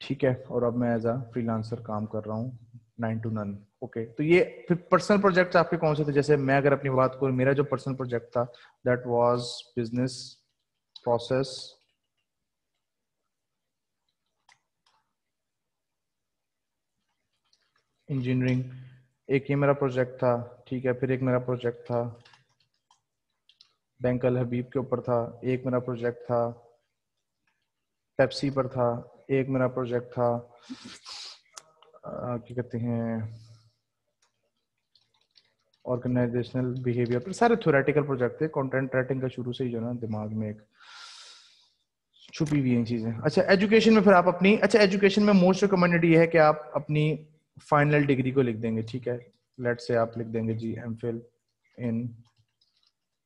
ठीक है, और अब मैं एज अ फ्रीलांसर काम कर रहा हूँ 9 to 9। ओके, तो ये फिर पर्सनल प्रोजेक्ट्स आपके कौन से थे? जैसे मैं अगर अपनी बात करूँ, मेरा जो पर्सनल प्रोजेक्ट था that was business process engineering, एक ये मेरा प्रोजेक्ट था, ठीक है। फिर एक मेरा प्रोजेक्ट था बैंक अल हबीब के ऊपर था, एक मेरा प्रोजेक्ट था पेप्सी पर था, एक मेरा प्रोजेक्ट था क्या कहते हैं ऑर्गेनाइजेशनल बिहेवियर पर। सारे थ्योरेटिकल प्रोजेक्ट थे, कंटेंट राइटिंग का शुरू से ही जो ना दिमाग में एक छुपी हुई हैं चीजें। अच्छा, एजुकेशन में फिर आप अपनी, अच्छा एजुकेशन में मोस्ट रिकमेंडेड ये है कि आप अपनी फाइनल डिग्री को लिख देंगे, ठीक है। लेट से आप लिख देंगे जी एमफिल इन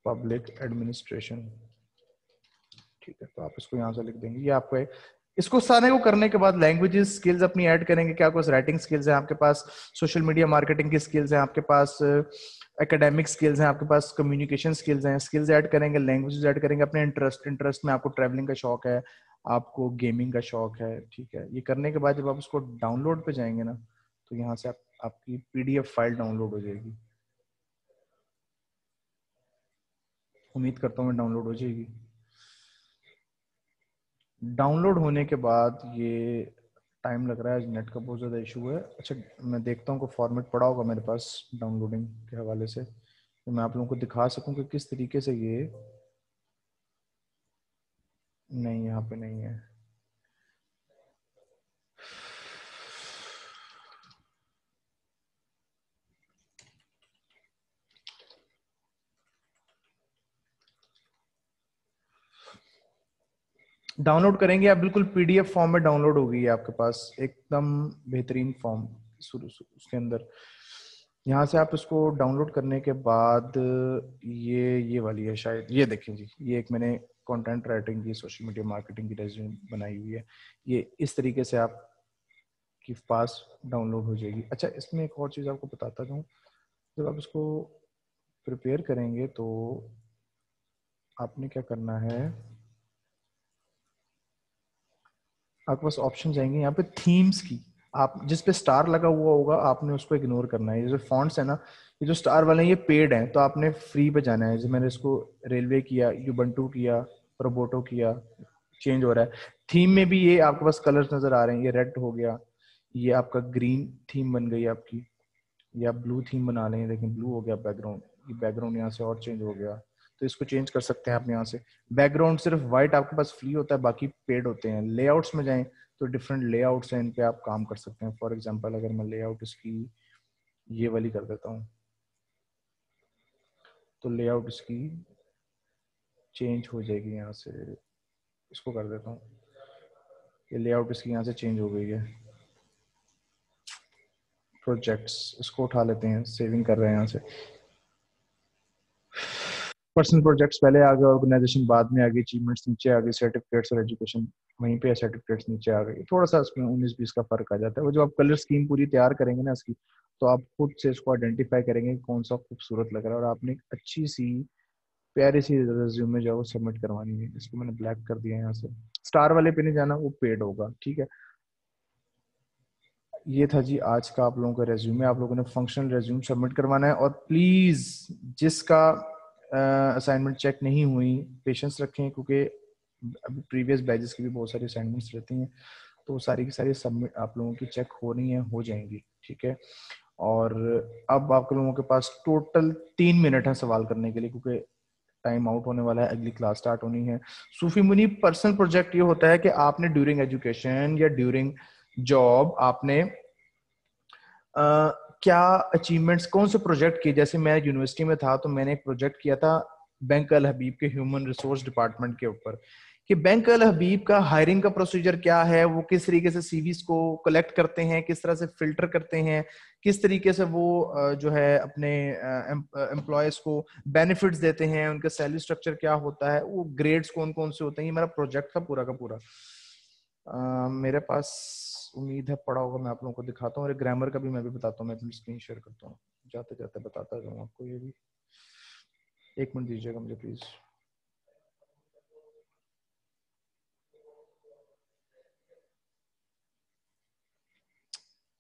पब्लिक एडमिनिस्ट्रेशन, ठीक है, तो आप इसको यहाँ से लिख देंगे। ये आपको इसको सारे को करने के बाद लैंग्वेजेस स्किल्स अपनी ऐड करेंगे। क्या कुछ राइटिंग स्किल्स हैं आपके पास, सोशल मीडिया मार्केटिंग की स्किल्स हैं आपके पास, एकेडमिक स्किल्स हैं आपके पास, कम्युनिकेशन स्किल्स हैं, स्किल्स ऐड करेंगे, लैंग्वेजेस ऐड करेंगे, अपने इंटरेस्ट में आपको ट्रैवलिंग का शौक है, आपको गेमिंग का शौक है, ठीक है। ये करने के बाद जब आप उसको डाउनलोड पे जाएंगे ना, तो यहाँ से आपकी पीडीएफ फाइल डाउनलोड हो जाएगी। उम्मीद करता हूँ मैं डाउनलोड हो जाएगी। डाउनलोड होने के बाद ये टाइम लग रहा है, नेट का बहुत ज़्यादा इशू है। अच्छा, मैं देखता हूँ को फॉर्मेट पड़ा होगा मेरे पास डाउनलोडिंग के हवाले से, तो मैं आप लोगों को दिखा सकूँ कि किस तरीके से ये, नहीं यहाँ पे नहीं है। डाउनलोड करेंगे आप, बिल्कुल पीडीएफ फॉर्म में डाउनलोड होगी आपके पास, एकदम बेहतरीन फॉर्म शुरू उसके अंदर। यहाँ से आप इसको डाउनलोड करने के बाद ये वाली है शायद, ये देखें जी, ये एक मैंने कंटेंट राइटिंग की, सोशल मीडिया मार्केटिंग की रेज्यूम बनाई हुई है। ये इस तरीके से आपके पास डाउनलोड हो जाएगी। अच्छा, इसमें एक और चीज़ आपको बताता जाऊँ, जब आप इसको प्रिपेयर करेंगे तो आपने क्या करना है, आपके पास ऑप्शन जाएंगे यहाँ पे थीम्स की, आप जिस पे स्टार लगा हुआ होगा आपने उसको इग्नोर करना है। ये जो फॉन्ट्स है ना, ये जो स्टार वाले हैं ये पेड हैं, तो आपने फ्री पे जाना है। जैसे मैंने इसको रेलवे किया, यूबंटू किया, रोबोटो किया, चेंज हो रहा है। थीम में भी ये आपके पास कलर्स नजर आ रहे हैं, ये रेड हो गया, ये आपका ग्रीन थीम बन गई आपकी, या ब्लू थीम बना लें, लेकिन ब्लू हो गया बैकग्राउंड, ये बैकग्राउंड यहाँ से और चेंज हो गया, तो इसको चेंज कर सकते हैं आप यहाँ से। बैकग्राउंड सिर्फ व्हाइट आपके पास फ्री होता है, बाकी पेड होते हैं। लेआउट्स में जाएं तो डिफरेंट लेआउट्स हैं, इन पे आप काम कर सकते हैं। फॉर एग्जांपल अगर मैं लेआउट इसकी ये वाली कर देता हूँ, तो लेआउट इसकी चेंज हो जाएगी। यहाँ से इसको कर देता हूँ, ये लेआउट इसकी यहाँ से चेंज हो गई है। प्रोजेक्ट्स इसको उठा लेते हैं, सेविंग कर रहे हैं यहाँ से। पर्सनल प्रोजेक्ट्स पहले आ गए, ऑर्गेनाइजेशन बाद में आ गई, अचीवमेंट्स नीचे आ गई, सर्टिफिकेट्स और एजुकेशन वहीं पे, सर्टिफिकेट्स नीचे आ गई। थोड़ा सा इसमें 19-20 का फर्क आ जाता है। वो जो आप कलर स्कीम पूरी तैयार करेंगे ना इसकी, तो आप खुद से इसको आइडेंटिफाई करेंगे कौन सा खूबसूरत लग रहा है, और आपने एक अच्छी सी प्यारी सी रिज्यूमे जो है वो सबमिट करवानी है। इसको मैंने ब्लैक कर दिया है यहाँ से, स्टार वाले पे नहीं जाना, वो पेड होगा, ठीक है। ये था जी आज का आप लोगों का रेज्यूमे, आप लोगों ने फंक्शनल रेज्यूम सबमिट करवाना है। और प्लीज जिसका असाइनमेंट चेक नहीं हुई, पेशेंस रखें, क्योंकि अभी प्रीवियस बैचेस की भी बहुत सारी असाइनमेंट्स रहती हैं, तो सारी की सारी सबमिट आप लोगों की चेक हो रही हैं, हो जाएंगी, ठीक है। और अब आप लोगों के पास टोटल 3 मिनट है सवाल करने के लिए, क्योंकि टाइम आउट होने वाला है, अगली क्लास स्टार्ट होनी है। सूफी मुनी पर्सनल प्रोजेक्ट ये होता है कि आपने ड्यूरिंग एजुकेशन या ड्यूरिंग जॉब आपने क्या अचीवमेंट्स, कौन से प्रोजेक्ट किए। जैसे मैं यूनिवर्सिटी में था तो मैंने एक प्रोजेक्ट किया था बैंक अल हबीब के ह्यूमन रिसोर्स डिपार्टमेंट के ऊपर, कि बैंक अल हबीब का हायरिंग का प्रोसीजर क्या है, वो किस तरीके से सीवीज को कलेक्ट करते हैं, किस तरह से फिल्टर करते हैं, किस तरीके से वो जो है अपने एम्प्लॉयज को बेनिफिट्स देते हैं, उनका सैलरी स्ट्रक्चर क्या होता है, वो ग्रेड्स कौन कौन से होते हैं। ये मेरा प्रोजेक्ट था पूरा का पूरा। मेरे पास उम्मीद है पड़ा होगा, मैं आप लोगों को दिखाता हूँ। और ग्रामर का भी मैं भी बताता हूँ, मैं अपनी स्क्रीन शेयर करता हूँ, जाते जाते बताता जाऊँ आपको। ये भी 1 मिनट दीजिएगा मुझे प्लीज।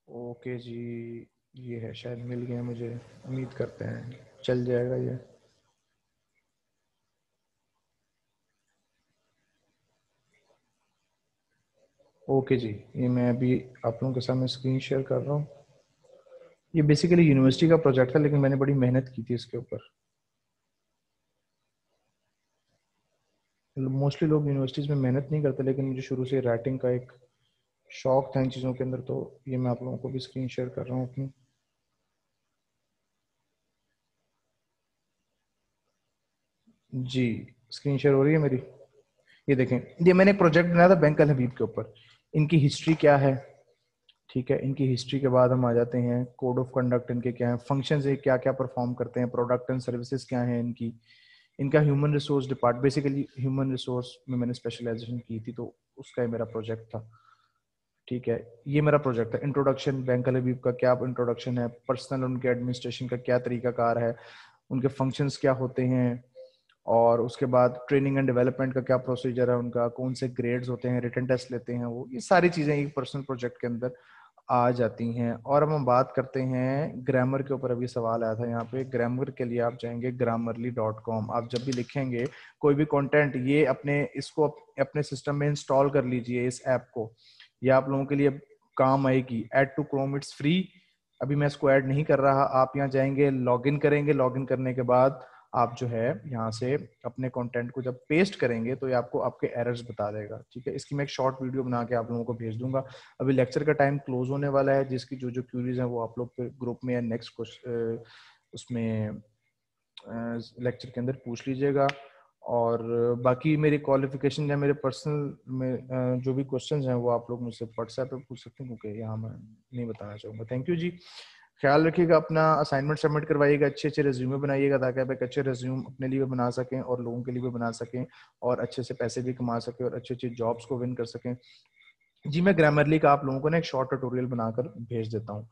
ओके जी, ये है, शायद मिल गया मुझे, उम्मीद करते हैं चल जाएगा ये। ओके जी, ये मैं अभी आप लोगों के सामने स्क्रीन शेयर कर रहा हूँ। ये बेसिकली यूनिवर्सिटी का प्रोजेक्ट था, लेकिन मैंने बड़ी मेहनत की थी इसके ऊपर। मोस्टली लोग यूनिवर्सिटीज़ में मेहनत नहीं करते, लेकिन मुझे शुरू से राइटिंग का एक शौक था इन चीज़ों के अंदर, तो ये मैं आप लोगों को भी स्क्रीन शेयर कर रहा हूँ अपनी। जी, स्क्रीन शेयर हो रही है मेरी? ये देखें, ये मैंने एक प्रोजेक्ट बनाया था बैंक अल हबीब के ऊपर। इनकी हिस्ट्री क्या है, ठीक है, इनकी हिस्ट्री के बाद हम आ जाते हैं कोड ऑफ कंडक्ट इनके क्या है, फंक्शंस है क्या क्या परफॉर्म करते हैं, प्रोडक्ट एंड सर्विसेज क्या है इनकी, इनका human resource depart, basically human resource में मैंने स्पेशलाइजेशन की थी, तो उसका ही मेरा प्रोजेक्ट था। ठीक है, ये मेरा प्रोजेक्ट है। इंट्रोडक्शन बैंक अल हबीब का क्या इंट्रोडक्शन है, पर्सनल उनके एडमिनिस्ट्रेशन का क्या तरीकाकार है, उनके फंक्शंस क्या होते हैं, और उसके बाद ट्रेनिंग एंड डेवलपमेंट का क्या प्रोसीजर है उनका, कौन से ग्रेड्स होते हैं, रिटन टेस्ट लेते हैं वो, ये सारी चीजें एक पर्सनल प्रोजेक्ट के अंदर आ जाती हैं। और अब हम बात करते हैं ग्रामर के ऊपर। अभी सवाल आया था यहाँ पे, ग्रामर के लिए आप जाएंगे grammarly.com। आप जब भी लिखेंगे कोई भी कंटेंट, ये अपने इसको अपने सिस्टम में इंस्टॉल कर लीजिए इस ऐप को, ये आप लोगों के लिए काम आएगी। Add to Chrome, it's free. अभी मैं इसको ऐड नहीं कर रहा, आप यहाँ जाएंगे, लॉगिन करेंगे, लॉगिन करने के बाद आप जो है यहाँ से अपने कंटेंट को जब पेस्ट करेंगे तो ये आपको आपके एरर्स बता देगा। ठीक है, इसकी मैं एक शॉर्ट वीडियो बना के आप लोगों को भेज दूंगा। अभी लेक्चर का टाइम क्लोज होने वाला है, जिसकी जो जो क्यूरीज हैं वो आप लोग ग्रुप में या नेक्स्ट उसमें लेक्चर के अंदर पूछ लीजिएगा। और बाकी मेरी क्वालिफिकेशन या मेरे पर्सनल में जो भी क्वेश्चंस हैं वो आप लोग मुझसे व्हाट्सएप पे पूछ सकते हैं, क्योंकि यहाँ मैं नहीं बताना चाहूँगा। थैंक यू जी, ख्याल रखिएगा अपना, असाइनमेंट सबमिट करवाइएगा, अच्छे अच्छे रेज्यूमे बनाइएगा, ताकि आप एक अच्छे रेज्यूम अपने लिए भी बना सकें और लोगों के लिए भी बना सकें, और अच्छे से पैसे भी कमा सकें और अच्छी अच्छी जॉब्स को विन कर सकें। जी, मैं ग्रामरली का आप लोगों को ना एक शॉर्ट ट्यूटोरियल बनाकर भेज देता हूँ।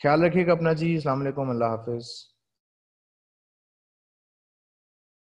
ख्याल रखिएगा अपना जी, अस्सलाम वालेकुम, अल्लाह हाफिज।